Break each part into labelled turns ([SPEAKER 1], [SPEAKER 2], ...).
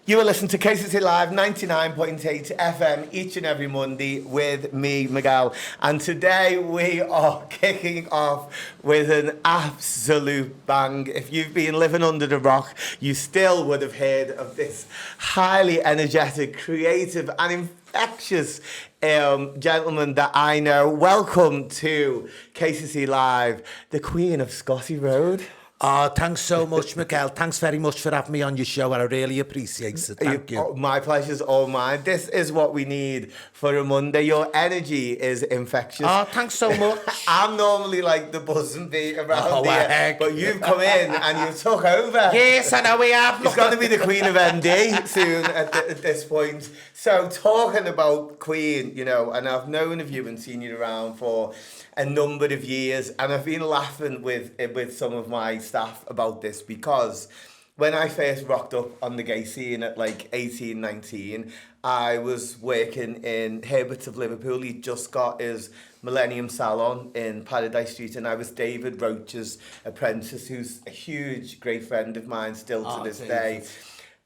[SPEAKER 1] You are listening to KCC Live 99.8 FM each and every Monday with me, Miguel. And today we are kicking off with an absolute bang. If you've been living under the rock, you still would have heard of this highly energetic, creative and infectious gentleman that I know. Welcome to KCC Live, the Queen of Scotty Road.
[SPEAKER 2] Oh, thanks so much, Miguel. Thanks very much for having me on your show. I really appreciate it. Thank you.
[SPEAKER 1] My pleasure's all mine. This is what we need for a Monday. Your energy is infectious.
[SPEAKER 2] Oh, thanks so much.
[SPEAKER 1] I'm normally like the buzz and beat around here, but you've come in and you've took over.
[SPEAKER 2] Yes, I know we have.
[SPEAKER 1] It's going to be the Queen of ND soon at this point. So talking about Queen, you know, and I've known of you and seen you around for a number of years, and I've been laughing with some of my staff about this because when I first rocked up on the gay scene at like 18, 19, I was working in Herbert's of Liverpool. He just got his Millennium Salon in Paradise Street, and I was David Roach's apprentice, who's a huge, great friend of mine still to this day.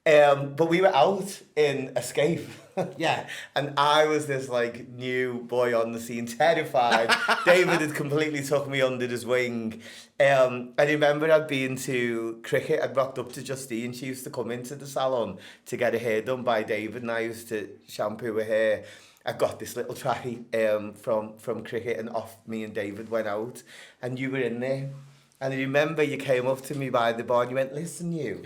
[SPEAKER 1] But we were out in Escape.
[SPEAKER 2] Yeah.
[SPEAKER 1] And I was this like new boy on the scene, terrified. David had completely took me under his wing. I remember I'd been to cricket. I'd rocked up to Justine. She used to come into the salon to get her hair done by David, and I used to shampoo her hair. I got this little tracky from cricket, and off me and David went out, and you were in there. And I remember you came up to me by the bar and you went, listen, you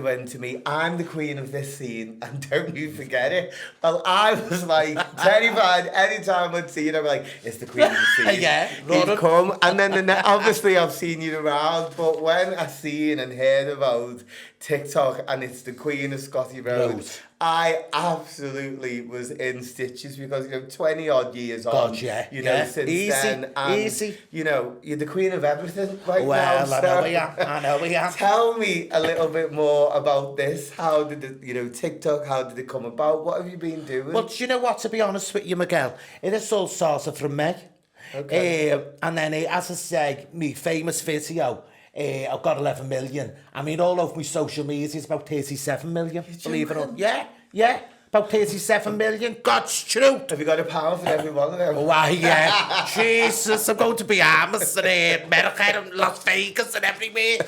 [SPEAKER 1] went to me, I'm the queen of this scene and don't you forget it. Well, I was like terrified. Anytime I'd see you, I'd be like, it's the queen of the scene.
[SPEAKER 2] Yeah,
[SPEAKER 1] he'd come. And then obviously I've seen you around, but when I seen and heard about TikTok and it's the Queen of Scotty Road, I absolutely was in stitches because, 20 odd years on, since then. And, you're the queen of everything right now.
[SPEAKER 2] Well, I know we are.
[SPEAKER 1] Tell me a little bit more about this. How did it, TikTok, how did it come about? What have you been doing?
[SPEAKER 2] Well, do you know what, to be honest with you, Miguel, it is all sorted from me.
[SPEAKER 1] Okay.
[SPEAKER 2] And then, as I say, me famous video, I've got 11 million. I mean, all over my social media, it's about 37 million, believe it or not. Yeah, about 37 million. God's truth.
[SPEAKER 1] Have you got £1 for every one of them?
[SPEAKER 2] Why, yeah. Jesus, I'm going to be Bahamas and America and Las Vegas and everywhere.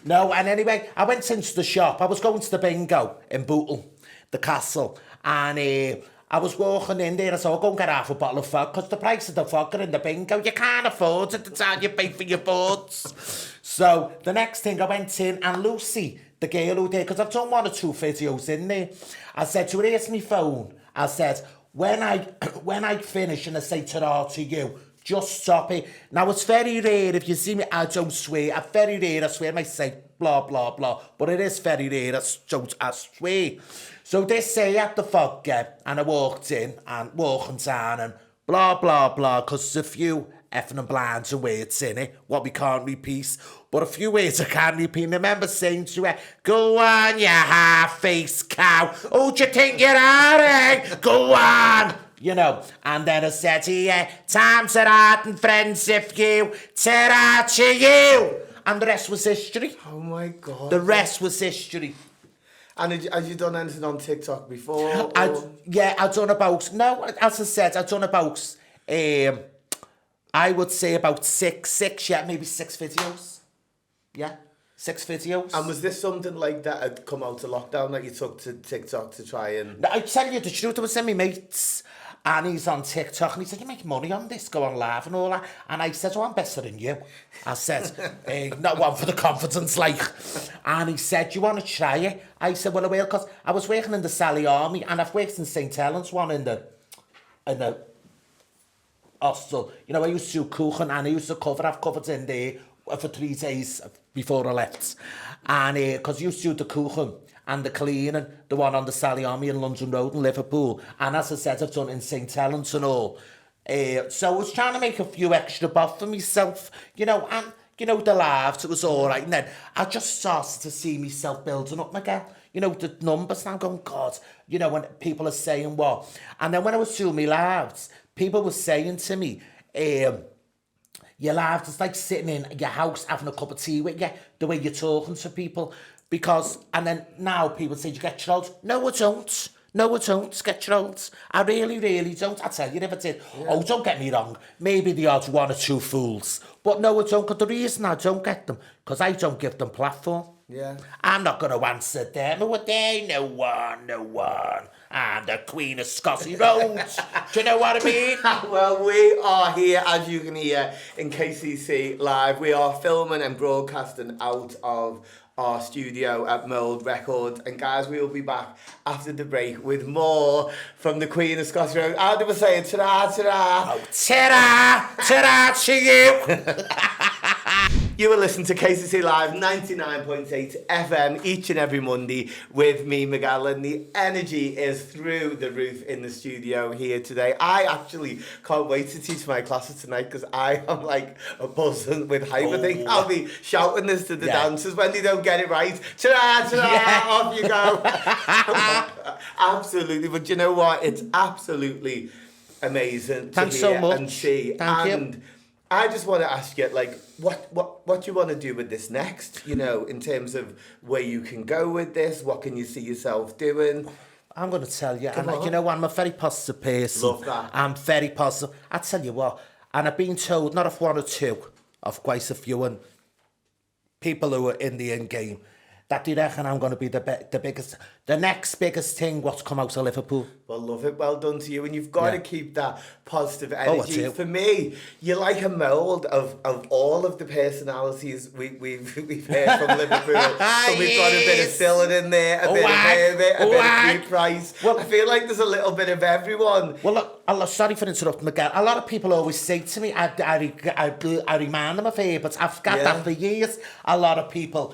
[SPEAKER 2] No, and anyway, I went into the shop. I was going to the bingo in Bootle, the castle, and I was walking in there, I said, I'll go and get half a bottle of fog, because the price of the vodka in the bingo, you can't afford it, the time you pay for your boards. So the next thing, I went in, and Lucy, the girl who did, because I've done 1 or 2 videos in there, I said to her, here's my phone. I said, when I finish and I say ta-ra to you, just stop it. Now, it's very rare, if you see me, I don't swear. I'm very rare, I swear, I might say blah, blah, blah. But it is very rare, I swear. So they say at the vodka, and I walked in, and walking down, and blah, blah, blah, because there's a few effing and blinds and words in it, what we can't repeat. But a few words I can't repeat. I remember saying to her, go on, you half-faced cow. Who do you think you are, eh? Go on. And then I said, yeah, times are hard and friends if you tear out to you. And the rest was history.
[SPEAKER 1] Oh my God.
[SPEAKER 2] The rest was history.
[SPEAKER 1] And have you done anything on TikTok before?
[SPEAKER 2] I've done about, as I said, I've done about, I would say about six, maybe 6 videos. Yeah, 6 videos.
[SPEAKER 1] And was this something like that had come out of lockdown that you took to TikTok to try and...
[SPEAKER 2] I tell you the truth, I was in my mates, and he's on TikTok, and he said, you make money on this, go on live and all that. And I said, oh, I'm better than you. I said, not one for the confidence, like. And he said, you want to try it? I said, well, I will, because I was working in the Sally Army, and I've worked in St. Helens, one in the hostel. I used to do cooking, and I used to I've covered in there for 3 days before I left. And because I used to do the cooking and the cleaning, the one on the Sally Army in London Road in Liverpool. And as I said, I've done it in St. Helens and all. So I was trying to make a few extra bob for myself, and, the lives, it was all right. And then I just started to see myself building up again. The numbers, and I'm going, God, when people are saying what. And then when I was doing my lives, people were saying to me, your lives, it's like sitting in your house having a cup of tea with you, the way you're talking to people. Because, and then now people say, you get your olds. No, I don't. No, I don't get your olds. I really, really don't. I tell you, if I did. Yeah. Oh, don't get me wrong. Maybe the odds one or two fools. But no, I don't. Because the reason I don't get them, because I don't give them platform.
[SPEAKER 1] Yeah.
[SPEAKER 2] I'm not going to answer them. Who are they? No one, no one. I'm the Queen of Scotty Road. Do you know what I mean?
[SPEAKER 1] Well, we are here, as you can hear, in KCC Live. We are filming and broadcasting out of our studio at Mould Records. And guys, we will be back after the break with more from the Queen of Scotty Road. How do we say it? Ta-da, ta-da.
[SPEAKER 2] Oh, ta-da, ta-da to you.
[SPEAKER 1] You are listening to KCC Live 99.8 FM each and every Monday with me, Miguel, and the energy is through the roof in the studio here today. I actually can't wait to teach my classes tonight because I am like a buzzing with hype. I think I'll be shouting this to the dancers when they don't get it right. Ta-da, ta-da, off you go. Absolutely, but you know what? It's absolutely amazing to
[SPEAKER 2] Thanks
[SPEAKER 1] hear
[SPEAKER 2] so much.
[SPEAKER 1] and see.
[SPEAKER 2] Thank you.
[SPEAKER 1] I just want to ask you, like, what you want to do with this next, you know, in terms of where you can go with this, what can you see yourself doing?
[SPEAKER 2] I'm going to tell you, and you know what, I'm a very positive person.
[SPEAKER 1] Love that.
[SPEAKER 2] I'm very positive. I tell you what, and I've been told, not of one or two, of quite a few, and people who are in the end game, that they reckon I'm going to be the biggest, the next biggest thing what's come out of Liverpool.
[SPEAKER 1] Well, love it. Well done to you. And you've got to keep that positive energy.
[SPEAKER 2] I do.
[SPEAKER 1] For me, you're like a mould of all of the personalities we've heard from Liverpool. So we've got a bit of Sillin in there, a bit of Herbert, a bit of Pete Price. Well, I feel like there's a little bit of everyone.
[SPEAKER 2] Well, look, sorry for interrupting, Miguel. A lot of people always say to me, I remind them of Herbert. I've got that for years. A lot of people...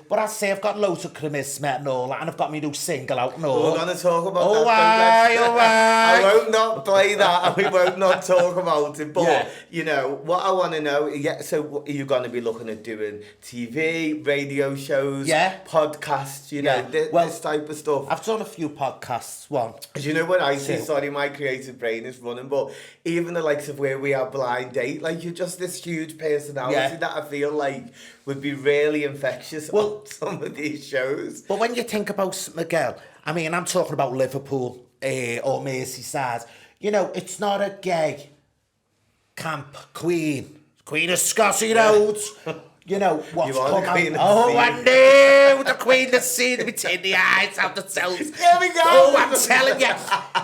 [SPEAKER 2] but I say I've got loads of charisma and all that, and I've got my new single out and all.
[SPEAKER 1] We're going to talk about that. I won't not play that, and we won't not talk about it. But, you know, what I want to know, so are you going to be looking at doing TV, radio shows, podcasts, you know, this type of stuff?
[SPEAKER 2] I've done a few podcasts, one.
[SPEAKER 1] As you know, when I say, sorry, my creative brain is running, but even the likes of Where We Are Blind Date, like, you're just this huge personality that I feel like would be really infectious on some of these shows.
[SPEAKER 2] But when you think about Miguel, I mean, I'm talking about Liverpool or Merseyside, you know, it's not a gay camp Queen of Scotty Road. You know, what's come out. Oh, I knew the Queen of the Sea to be taking the eyes out the cells.
[SPEAKER 1] Here we go.
[SPEAKER 2] Oh, I'm telling you.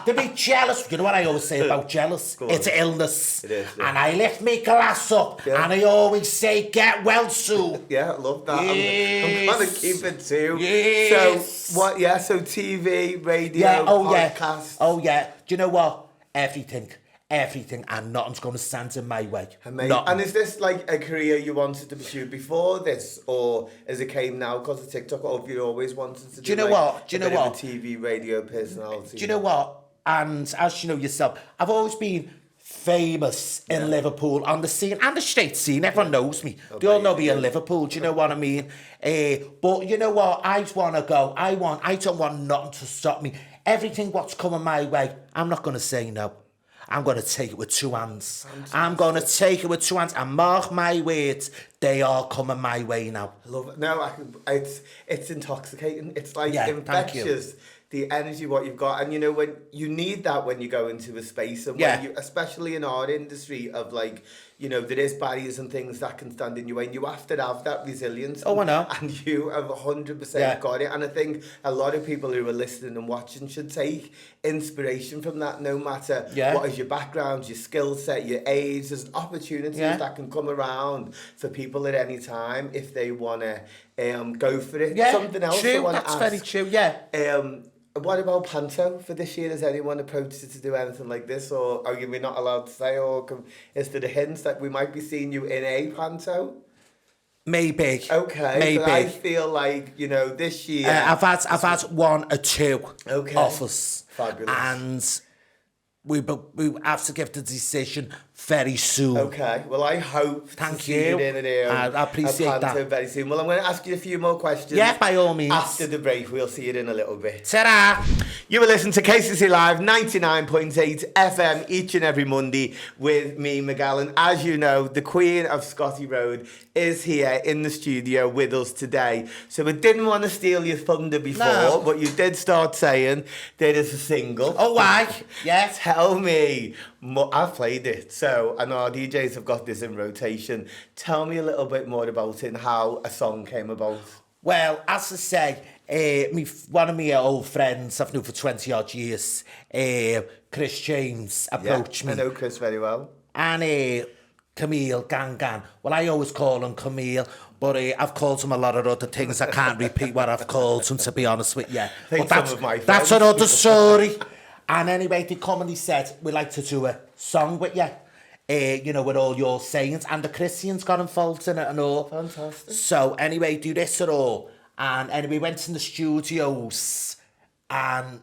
[SPEAKER 2] To be jealous. You know what I always say about jealous? It's illness.
[SPEAKER 1] It is.
[SPEAKER 2] And I lift my glass up and I always say, get well soon.
[SPEAKER 1] Yeah, I love that. I'm going to keep it too.
[SPEAKER 2] Yes.
[SPEAKER 1] So, so TV, radio, podcast.
[SPEAKER 2] Oh, yeah. Do you know what? Everything, and nothing's going to stand in my way.
[SPEAKER 1] Amazing. And is this like a career you wanted to pursue before this, or as it came now because of TikTok, or have you always wanted to do a TV, radio personality?
[SPEAKER 2] Do you know what? And as you know yourself, I've always been famous in Liverpool on the scene and the straight scene. Everyone knows me. They all know me in Liverpool. Do you know what I mean? But you know what? I want to go. I don't want nothing to stop me. Everything what's coming my way, I'm not going to say no. I'm going to take it with two hands. I'm going to take it with two hands and mark my words, they are coming my way now.
[SPEAKER 1] I love it. No, it's intoxicating. It's like infectious. The energy, what you've got, and you know when you need that when you go into a space, and when you, especially in our industry of like, you know, there is barriers and things that can stand in your way, and you have to have that resilience.
[SPEAKER 2] Oh, I know.
[SPEAKER 1] And you have 100% got it. And I think a lot of people who are listening and watching should take inspiration from that. No matter what is your background, your skill set, your age, there's opportunities that can come around for people at any time if they want to go for it.
[SPEAKER 2] Yeah,
[SPEAKER 1] something else
[SPEAKER 2] true.
[SPEAKER 1] I want to
[SPEAKER 2] That's
[SPEAKER 1] ask.
[SPEAKER 2] very true. Yeah.
[SPEAKER 1] What about Panto for this year? Has anyone approached you to do anything like this, or are we not allowed to say, or is there the hints that we might be seeing you in a Panto?
[SPEAKER 2] Maybe.
[SPEAKER 1] Okay.
[SPEAKER 2] Maybe.
[SPEAKER 1] I feel like, you know, this year
[SPEAKER 2] I've had one or two offers.
[SPEAKER 1] Fabulous.
[SPEAKER 2] And we have to give the decision very soon.
[SPEAKER 1] Okay, well, I hope
[SPEAKER 2] Thank
[SPEAKER 1] to see
[SPEAKER 2] you.
[SPEAKER 1] in
[SPEAKER 2] I appreciate
[SPEAKER 1] a Panto
[SPEAKER 2] that.
[SPEAKER 1] very soon. Well, I'm going to ask you a few more questions.
[SPEAKER 2] Yeah, by all means.
[SPEAKER 1] After the break, we'll see it in a little bit.
[SPEAKER 2] Ta-da!
[SPEAKER 1] You will listen to KCC Live 99.8 FM each and every Monday with me, Miguel. And as you know, the Queen of Scotty Road is here in the studio with us today. So we didn't want to steal your thunder before, but you did start saying there is a single.
[SPEAKER 2] Oh, why? Yes.
[SPEAKER 1] Tell me. I've played it, so I know our DJs have got this in rotation. Tell me a little bit more about it and how a song came about.
[SPEAKER 2] Well, as I say, one of my old friends I've known for 20 odd years, Chris James, approached me.
[SPEAKER 1] I know Chris very well.
[SPEAKER 2] And Camille Gangan. Well, I always call him Camille, but I've called him a lot of other things. I can't repeat what I've called him, to be honest with you. But that's another story. And anyway, they come and he said, we'd like to do a song with you. You know, with all your sayings. And the Christians got involved in it and all.
[SPEAKER 1] Fantastic.
[SPEAKER 2] So anyway, do this and all. And anyway, we went in the studios and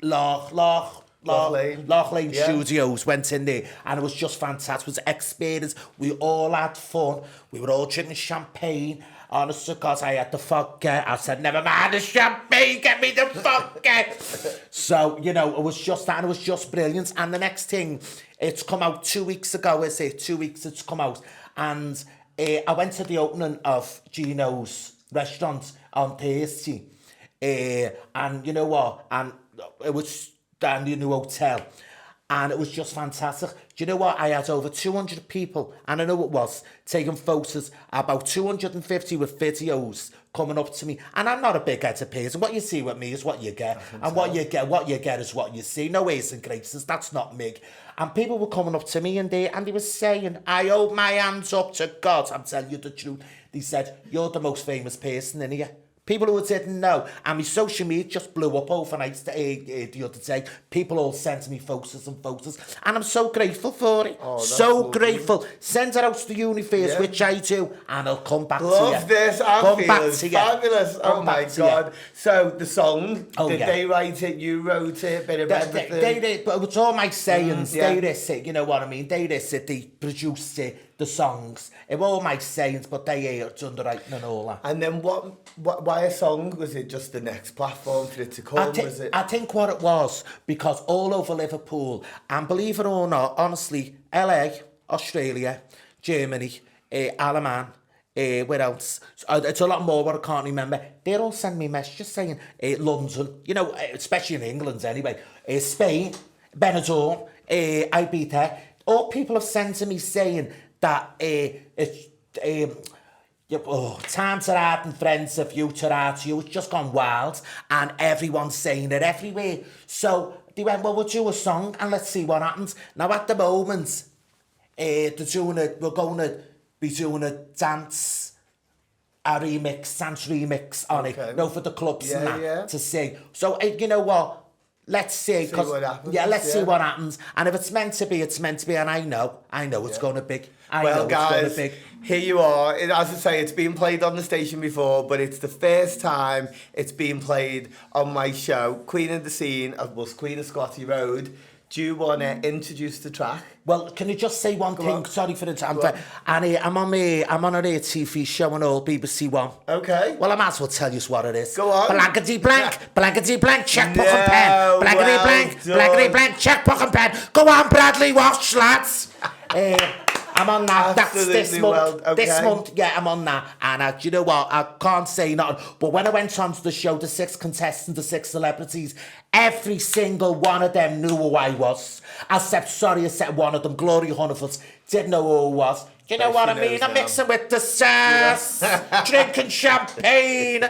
[SPEAKER 2] Loch Lane Studios, went in there, and it was just fantastic. It was an experience. We all had fun. We were all drinking champagne. Honest to God, I had the vodka. I said, never mind the champagne, get me the vodka. So, you know, it was just that, and it was just brilliant. And the next thing, it's come out 2 weeks ago, is it? 2 weeks it's come out. And I went to the opening of Gino's restaurant on Thursday. And you know what? And it was down the new hotel. And it was just fantastic. Do you know what? I had over 200 people, and I know it was, taking photos, about 250 with videos coming up to me. And I'm not a big-headed person. What you see with me is what you get. And what you get is what you see. No airs and graces. That's not me. And people were coming up to me and they were saying, I hold my hands up to God. I'm telling you the truth. They said, you're the most famous person in here. People who didn't know. And my social media just blew up overnight the other day. People all sent me photos and photos. And I'm so grateful for it.
[SPEAKER 1] Oh,
[SPEAKER 2] so grateful. Send it out to the universe, which I do. And I'll come back to you.
[SPEAKER 1] Love this. I'm feeling fabulous. Oh my God. So the song, did they write it? You wrote it? Bit of everything?
[SPEAKER 2] They did, but it was all my sayings. They did it, you know what I mean? They did it, they produced it, the songs. It was all my sayings, but they done the writing and all that.
[SPEAKER 1] And then why a song? Was it just the next platform for it to come?
[SPEAKER 2] I think what it was, because all over Liverpool, and believe it or not, honestly, LA, Australia, Germany, Alaman, where else? It's a lot more, but I can't remember. They're all sending me messages saying London, you know, especially in England anyway, Spain, Benidorm, Ibiza. All people have sent to me saying that it's time to ride and friends of you to ride to you. It's just gone wild, and everyone's saying it everywhere. So they went, well, we'll do a song and let's see what happens. Now at the moment, we're going to be doing a dance remix on it. You know, for the clubs and that to sing. So you know what? Let's see.
[SPEAKER 1] See what happens.
[SPEAKER 2] Yeah, let's see what happens. And if it's meant to be, it's meant to be. And I know it's going to be.
[SPEAKER 1] Well, guys, here you are. As I say, it's been played on the station before, but it's the first time it's been played on my show, Queen of the Scene, of Queen of Scotty Road. Do you want to introduce the track?
[SPEAKER 2] Well, can you just say one thing? Sorry for the time. And I'm on a TV show on all BBC One.
[SPEAKER 1] Okay.
[SPEAKER 2] Well, I might as well tell you what it is.
[SPEAKER 1] Go on.
[SPEAKER 2] Blankety blank, checkbook and pen. Blankety blank, checkbook and pen. Go on, Bradley, watch, lads. I'm on that. That's this month. This month, yeah, I'm on that. And do you know what? I can't say nothing. But when I went on to the show, the 6 contestants, the 6 celebrities, every single one of them knew who I was. Except one of them, Gloria Hunniford, didn't know who I was. Do you know what I mean? I'm mixing with the sauce, drinking champagne.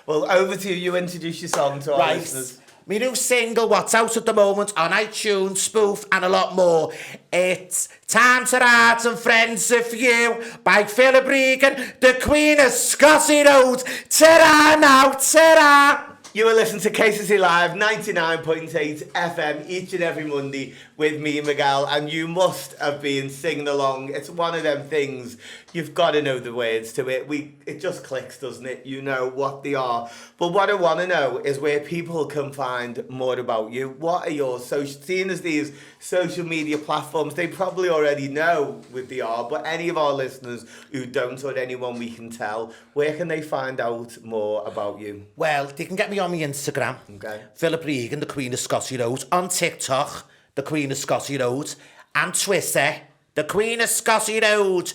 [SPEAKER 1] Well, over to you. You introduce your song to our listeners.
[SPEAKER 2] My new single, what's out at the moment on iTunes, Spoof, and a lot more. It's Time to Ride and Friends of You by Philip Regan, the Queen of Scotty Road. Ta-ra now, ta-ra!
[SPEAKER 1] You are listening to KCC Live 99.8 FM each and every Monday with me, Miguel, and you must have been singing along. It's one of them things You've got to know the words to it. It just clicks, doesn't it? You know what they are. But what I want to know is where people can find more about you. What are your seeing as these social media platforms, they probably already know what they are, but any of our listeners who don't, or anyone we can tell, where can they find out more about you?
[SPEAKER 2] Well, they can get me on my Instagram.
[SPEAKER 1] Okay.
[SPEAKER 2] Philip Regan, the Queen of Scotty Road. On TikTok, the Queen of Scotty Road. And Twitter, the Queen of Scotty Road.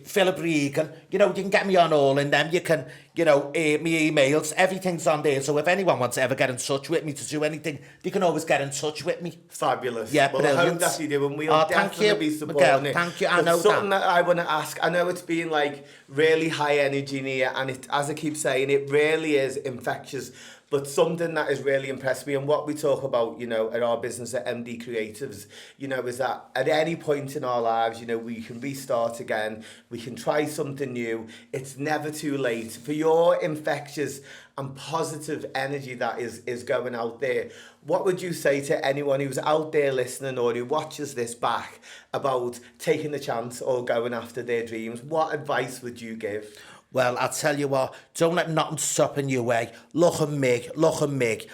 [SPEAKER 2] Philip Regan. You know, you can get me on all in them. You can, you know, my emails, everything's on there. So if anyone wants to ever get in touch with me to do anything, they can always get in touch with me.
[SPEAKER 1] Fabulous.
[SPEAKER 2] Yeah,
[SPEAKER 1] well,
[SPEAKER 2] brilliant.
[SPEAKER 1] I hope that you do, and we'll definitely be supporting
[SPEAKER 2] Miguel,
[SPEAKER 1] it.
[SPEAKER 2] thank you, I
[SPEAKER 1] But
[SPEAKER 2] know
[SPEAKER 1] something that I want to ask, I know it's been like really high energy in here, and it, as I keep saying, it really is infectious. But something that has really impressed me, and what we talk about, you know, at our business at MD Creatives, you know, is that at any point in our lives, you know, we can restart again, we can try something new. It's never too late. For your infectious and positive energy that is going out there, what would you say to anyone who's out there listening or who watches this back about taking the chance or going after their dreams? What advice would you give?
[SPEAKER 2] Well, I'll tell you what, don't let nothing stop in your way. Look at me,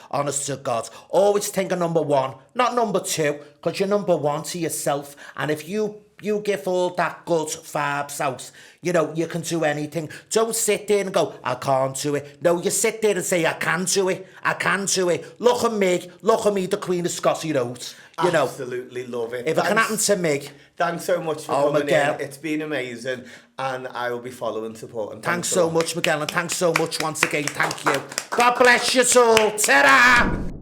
[SPEAKER 2] honest to God. Always think of number one, not number two, because you're number one to yourself. And if you give all that good vibes out, you know, you can do anything. Don't sit there and go, I can't do it. No, you sit there and say, I can do it. Look at me, the Queen of Scotty Road. You know,
[SPEAKER 1] absolutely love it.
[SPEAKER 2] If it can happen to me.
[SPEAKER 1] Thanks so much for coming in. It's been amazing, and I will be following, supporting.
[SPEAKER 2] Thanks so much, Miguel, and thanks so much once again. Thank you. God bless you all. Ta-da!